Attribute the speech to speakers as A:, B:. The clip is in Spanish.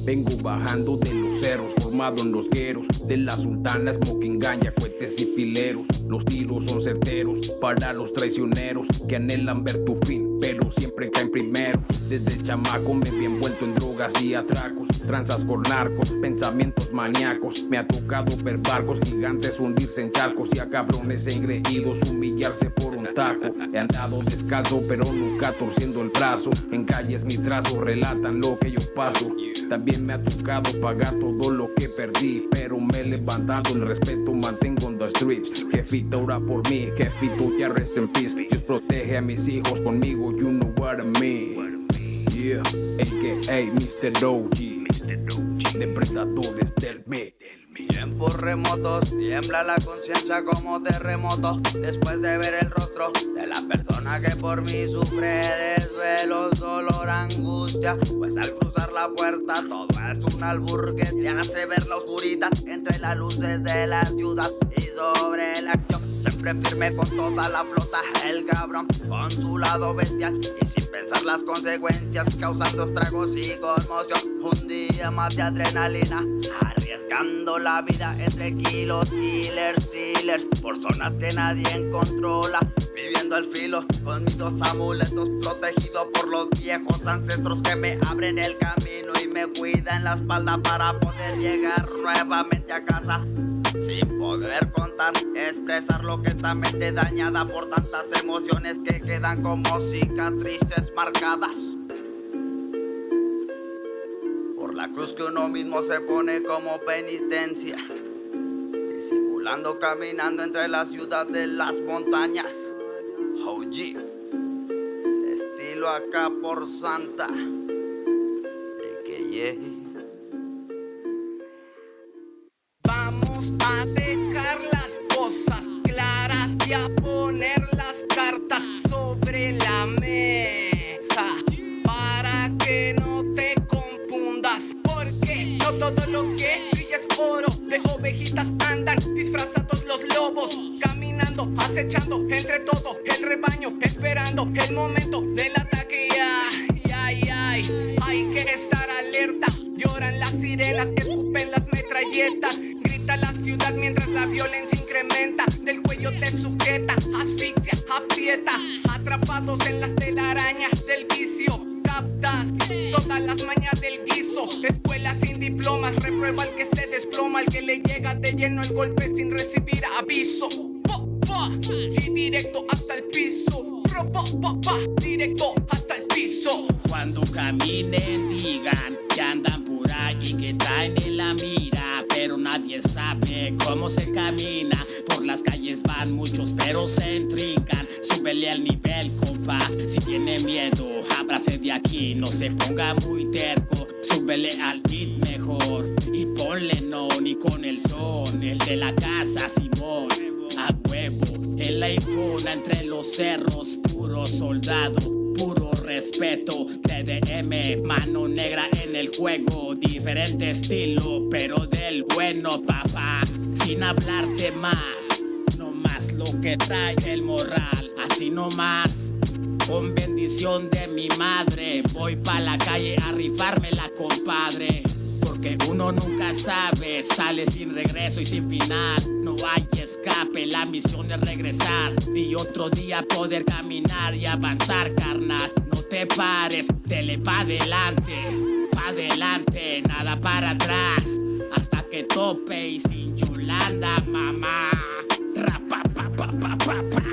A: Vengo bajando de los cerros, formado en los gueros de la sultana, smoking ganja, cohetes y fileros. Los tiros son certeros para los traicioneros que anhelan ver tu fin, pero siempre caen primero. Desde el chamaco me vi envuelto en drogas y atracos, tranzas con narcos, pensamientos maníacos. Me ha tocado ver barcos gigantes hundirse en charcos y a cabrones engreídos humillarse por un taco. He andado descalzo pero nunca torciendo el brazo. En calles mi trazo relatan lo que yo paso. También me ha tocado pagar todo lo que perdí, pero me he levantado, el respeto mantengo en the streets. Jefita ora por mí, jefito ya rest in peace. Dios protege a mis hijos conmigo, you know what I mean. Yeah, a.k.a. Mr. Doji, depredadores del mid.
B: Tiempos remotos, tiembla la conciencia como terremoto. Después de ver el rostro de la persona que por mí sufre desvelos, dolor, angustia. Pues al cruzar la puerta todo es un albur que te hace ver la oscuridad entre las luces de la ciudad. Y sobre la acción, siempre firme con toda la flota, el cabrón con su lado bestial y sin pensar las consecuencias, causando estragos y conmoción. Un día más de adrenalina, arriesgando la vida entre kilos, killers, dealers, por zonas que nadie controla, viviendo al filo con mis dos amuletos, protegido por los viejos ancestros que me abren el camino y me cuidan la espalda para poder llegar nuevamente a casa. Sin poder contar, expresar lo que esta mente dañada por tantas emociones que quedan como cicatrices marcadas por la cruz que uno mismo se pone como penitencia, disimulando caminando entre la ciudad de las montañas. OG, estilo acá por Santa, a.k.a.
C: Vamos a dejar las cosas claras y a poner las cartas sobre la mesa para que no te confundas, porque no todo lo que brilla es oro. De ovejitas andan disfrazados los lobos, caminando, acechando entre todo el rebaño, esperando el momento del ataque. Hay que estar alerta. Lloran las sirenas, escupen las metralletas. Grita la ciudad mientras la violencia incrementa. Del cuello te sujeta, asfixia, aprieta. Atrapados en las telarañas del vicio, captas todas las mañas del guiso. Escuela sin diplomas, reprueba al que se desploma, al que le llega de lleno el golpe sin recibir aviso. Y directo hasta el piso. Directo hasta el piso.
D: Cuando caminen digan que andan por ahí, que traen en la mira, pero nadie sabe cómo se camina. Por las calles van muchos pero se intrincan. Súbele al nivel, compa, si tiene miedo, ábrase de aquí, no se ponga muy terco. Súbele al beat mejor y ponle no, ni con el son, el de la casa Simón. A huevo, el iPhone entre los cerros, puro soldado, puro respeto. TDM, mano negra en el juego, diferente estilo, pero del bueno, papá. Sin hablarte más, no más lo que trae el morral, así no más. Con bendición de mi madre, voy pa' la calle a rifármela, compadre. Porque uno nunca sabe, sale sin regreso y sin final. No hay escape, la misión es regresar y otro día poder caminar y avanzar, carnal. No te pares, dele pa' adelante, nada para atrás. Hasta que tope y sin Yolanda, mamá. Rapa, pa, pa, pa, pa, pa.